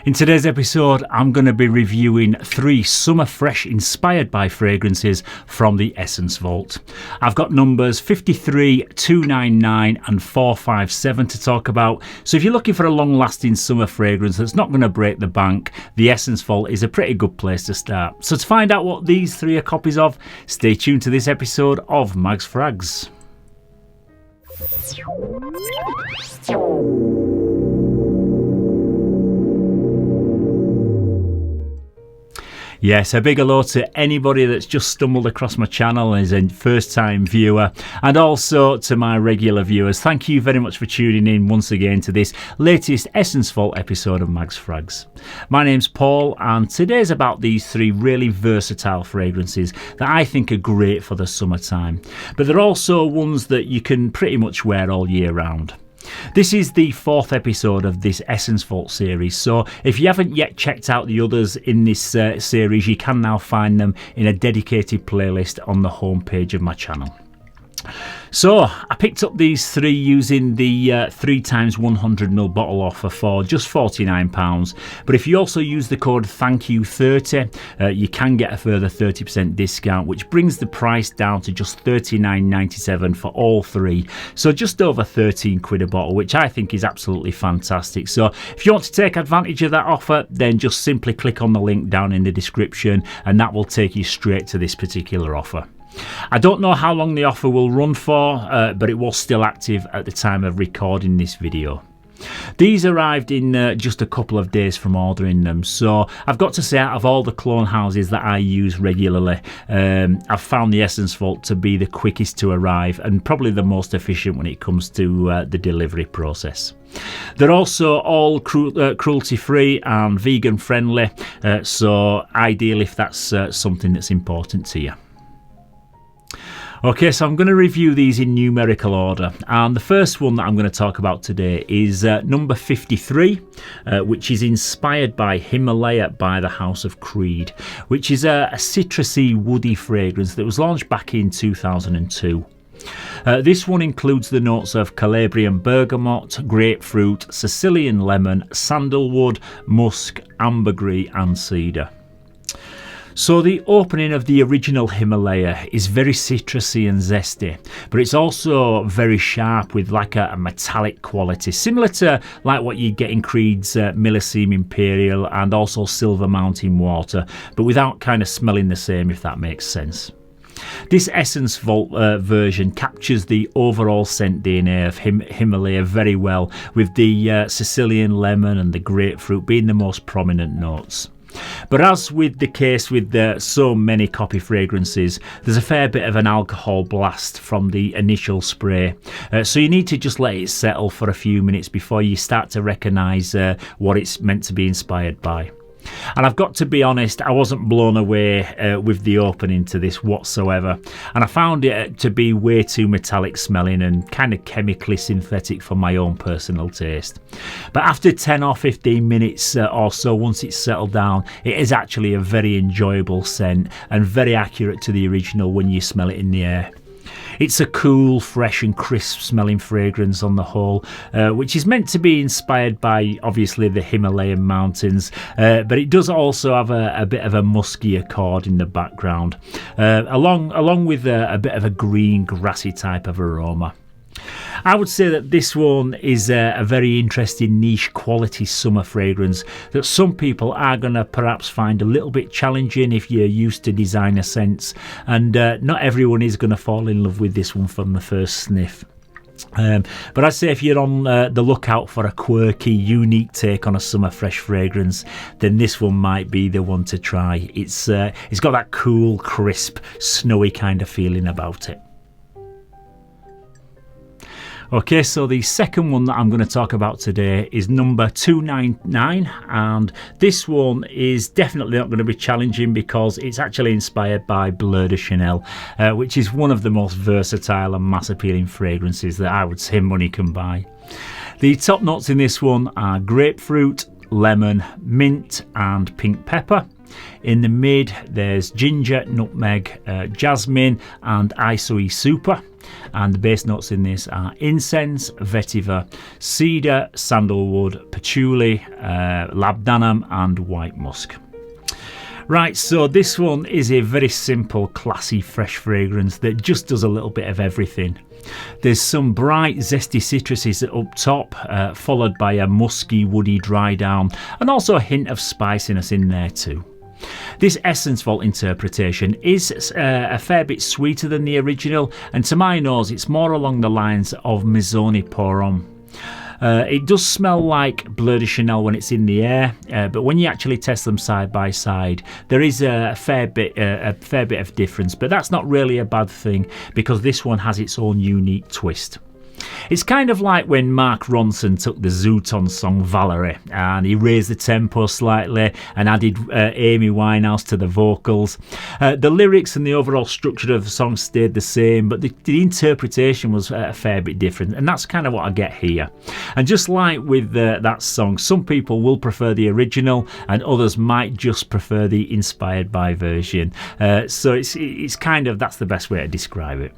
In today's episode, I'm going to be reviewing 3 summer fresh inspired by fragrances from the Essence Vault. I've got numbers 53, 299 and 457 to talk about, so if you're looking for a long-lasting summer fragrance that's not going to break the bank, the Essence Vault is a pretty good place to start. So to find out what these 3 are copies of, stay tuned to this episode of Mags Frags. Yes, a big hello to anybody that's just stumbled across my channel as a first time viewer, and also to my regular viewers. Thank you very much for tuning in once again to this latest Essence Vault episode of Mags Frags. My name's Paul, and today's about these 3 really versatile fragrances that I think are great for the summertime, but they're also ones that you can pretty much wear all year round. This is the 4th episode of this Essence Vault series, so if you haven't yet checked out the others in this series, you can now find them in a dedicated playlist on the homepage of my channel. So I picked up these 3 using the 3 times 100ml bottle offer for just £49, but if you also use the code THANKYOU30 you can get a further 30% discount, which brings the price down to just £39.97 for all 3, so just over 13 quid a bottle, which I think is absolutely fantastic. So if you want to take advantage of that offer, then just simply click on the link down in the description and that will take you straight to this particular offer. I don't know how long the offer will run for, but it was still active at the time of recording this video. These arrived in just a couple of days from ordering them, so I've got to say, out of all the clone houses that I use regularly, I've found the Essence Vault to be the quickest to arrive and probably the most efficient when it comes to the delivery process. They're also all cruelty free and vegan friendly, so ideal if that's something that's important to you. Okay, so I'm going to review these in numerical order, and the first one that I'm going to talk about today is number 53, which is inspired by Himalaya by the House of Creed, which is a citrusy woody fragrance that was launched back in 2002. This one includes the notes of Calabrian bergamot, grapefruit, Sicilian lemon, sandalwood, musk, ambergris and cedar. So the opening of the original Himalaya is very citrusy and zesty, but it's also very sharp with like a metallic quality, similar to like what you get in Creed's Millesime Imperial and also Silver Mountain Water, but without kind of smelling the same, if that makes sense. This Essence Vault version captures the overall scent DNA of Himalaya very well, with the Sicilian lemon and the grapefruit being the most prominent notes. But as with the case with so many copy fragrances, there's a fair bit of an alcohol blast from the initial spray, so you need to just let it settle for a few minutes before you start to recognise what it's meant to be inspired by. And I've got to be honest, I wasn't blown away with the opening to this whatsoever, and I found it to be way too metallic smelling and kind of chemically synthetic for my own personal taste. But after 10 or 15 minutes or so, once it's settled down, it is actually a very enjoyable scent and very accurate to the original when you smell it in the air. It's a cool, fresh and crisp smelling fragrance on the whole, which is meant to be inspired by obviously the Himalayan mountains, but it does also have a bit of a musky accord in the background, along with a bit of a green grassy type of aroma. I would say that this one is a very interesting niche quality summer fragrance that some people are going to perhaps find a little bit challenging if you're used to designer scents, and not everyone is going to fall in love with this one from the first sniff. But I'd say if you're on the lookout for a quirky, unique take on a summer fresh fragrance, then this one might be the one to try. It's got that cool, crisp, snowy kind of feeling about it. Okay, so the second one that I'm going to talk about today is number 299, and this one is definitely not going to be challenging because it's actually inspired by Bleu de Chanel, which is one of the most versatile and mass appealing fragrances that I would say money can buy. The top notes in this one are grapefruit, lemon, mint and pink pepper. In the mid there's ginger, nutmeg, jasmine and Isoi Super. and the base notes in this are incense, vetiver, cedar, sandalwood, patchouli, labdanum and white musk. Right, so this one is a very simple, classy, fresh fragrance that just does a little bit of everything. There's some bright, zesty citruses up top, followed by a musky, woody dry down, and also a hint of spiciness in there too. This ESSENTUAL interpretation is a fair bit sweeter than the original, and to my nose it's more along the lines of Maisoni pour Homme. It does smell like Bleu de Chanel when it's in the air, but when you actually test them side by side, there is a fair bit of difference. But that's not really a bad thing, because this one has its own unique twist. It's kind of like when Mark Ronson took the Zooton song Valerie and he raised the tempo slightly and added Amy Winehouse to the vocals. The lyrics and the overall structure of the song stayed the same, but the interpretation was a fair bit different, and that's kind of what I get here. And just like with that song, some people will prefer the original and others might just prefer the inspired by version. So it's kind of, that's the best way to describe it.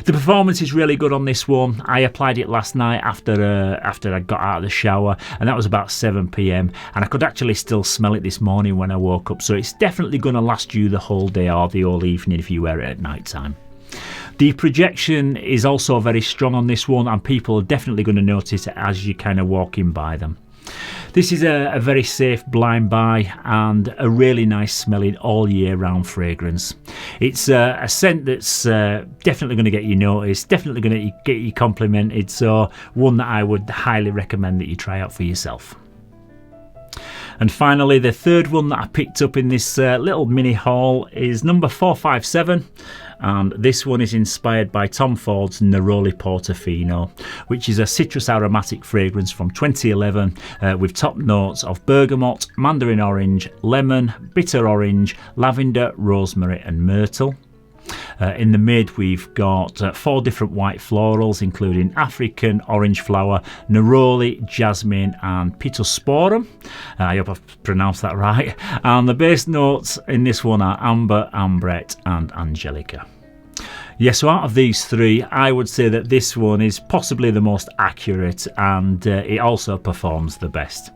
The performance is really good on this one. I applied it last night after I got out of the shower, and that was about 7 p.m, and I could actually still smell it this morning when I woke up, so it's definitely going to last you the whole day or the whole evening if you wear it at night time. The projection is also very strong on this one, and people are definitely going to notice it as you're kind of walking by them. This is a very safe blind buy and a really nice smelling all year round fragrance. It's a scent that's definitely going to get you noticed, definitely going to get you complimented, so one that I would highly recommend that you try out for yourself. And finally, the third one that I picked up in this little mini haul is number 457. And this one is inspired by Tom Ford's Neroli Portofino, which is a citrus aromatic fragrance from 2011 with top notes of bergamot, mandarin orange, lemon, bitter orange, lavender, rosemary and myrtle. In the mid we've got 4 different white florals, including African orange flower, neroli, jasmine and pittosporum. I hope I've pronounced that right. And the base notes in this one are amber, ambrette and angelica. Yes, so out of these 3, I would say that this one is possibly the most accurate, and it also performs the best.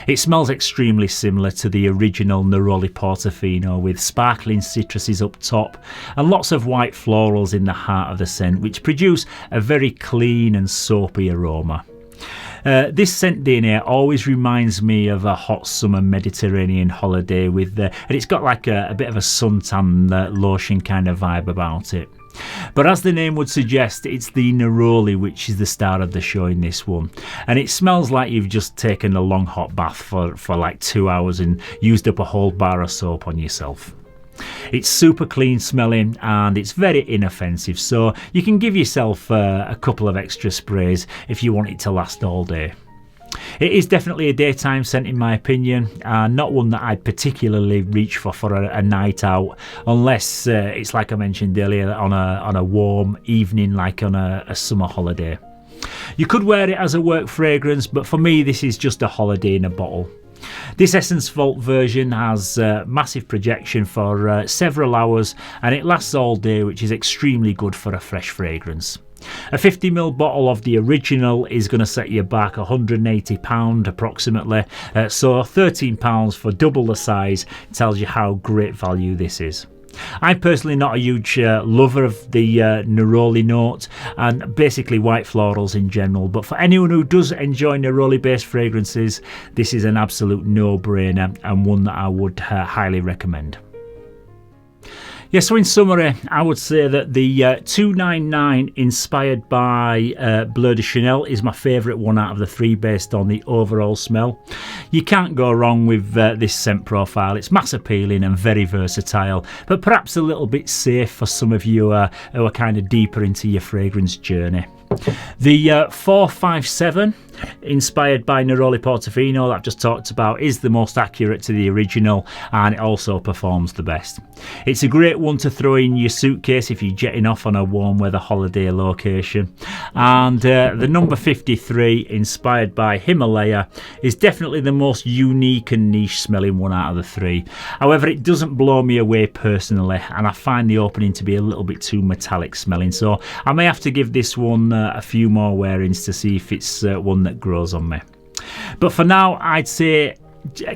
It smells extremely similar to the original Neroli Portofino, with sparkling citruses up top and lots of white florals in the heart of the scent, which produce a very clean and soapy aroma. This scent DNA always reminds me of a hot summer Mediterranean holiday with, and it's got like a bit of a suntan lotion kind of vibe about it. But as the name would suggest, it's the neroli which is the star of the show in this one, and it smells like you've just taken a long hot bath for like 2 hours and used up a whole bar of soap on yourself. It's super clean smelling and it's very inoffensive, so you can give yourself a couple of extra sprays if you want it to last all day. It is definitely a daytime scent in my opinion, and not one that I'd particularly reach for a night out, unless it's like I mentioned earlier, on a warm evening, like on a summer holiday. You could wear it as a work fragrance, but for me this is just a holiday in a bottle. This ESSENTUAL version has massive projection for several hours, and it lasts all day, which is extremely good for a fresh fragrance. A 50ml bottle of the original is going to set you back £180 approximately, so £13 for double the size tells you how great value this is. I'm personally not a huge lover of the neroli note and basically white florals in general, but for anyone who does enjoy neroli based fragrances, this is an absolute no-brainer and one that I would highly recommend. Yeah, so in summary, I would say that the 299 inspired by Bleu de Chanel is my favourite one out of the 3 based on the overall smell. You can't go wrong with this scent profile. It's mass appealing and very versatile, but perhaps a little bit safe for some of you who are kind of deeper into your fragrance journey. The 457 inspired by Neroli Portofino that I've just talked about, is the most accurate to the original, and it also performs the best. It's a great one to throw in your suitcase if you're jetting off on a warm weather holiday location. And the number 53, inspired by Himalaya, is definitely the most unique and niche smelling one out of the three. However, it doesn't blow me away personally, and I find the opening to be a little bit too metallic smelling, so I may have to give this one a few more wearings to see if it's one that grows on me. But for now, I'd say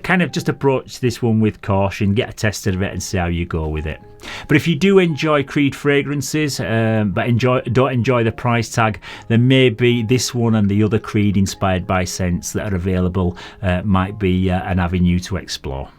kind of just approach this one with caution, get a test of it and see how you go with it. But if you do enjoy Creed fragrances but don't enjoy the price tag, then maybe this one and the other Creed inspired by scents that are available might be an avenue to explore.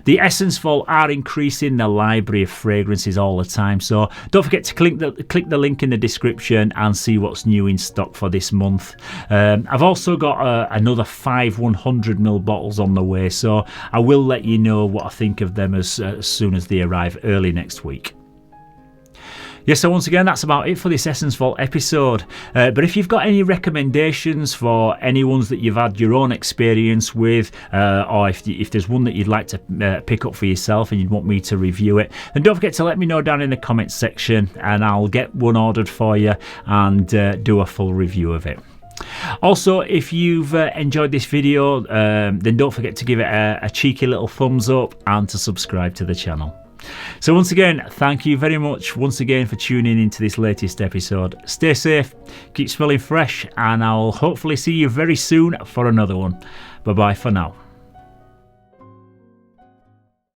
The ESSENTUAL are increasing their library of fragrances all the time, so don't forget to click the link in the description and see what's new in stock for this month. I've also got another 5 100ml bottles on the way, so I will let you know what I think of them as soon as they arrive early next week. Yes, so once again, that's about it for this ESSENTUAL episode. But if you've got any recommendations for any ones that you've had your own experience with, or if there's one that you'd like to pick up for yourself and you'd want me to review it, then don't forget to let me know down in the comments section, and I'll get one ordered for you and do a full review of it. Also, if you've enjoyed this video, then don't forget to give it a cheeky little thumbs up and to subscribe to the channel. So once again, thank you very much once again for tuning into this latest episode. Stay safe, keep smelling fresh, and I'll hopefully see you very soon for another one. Bye bye for now.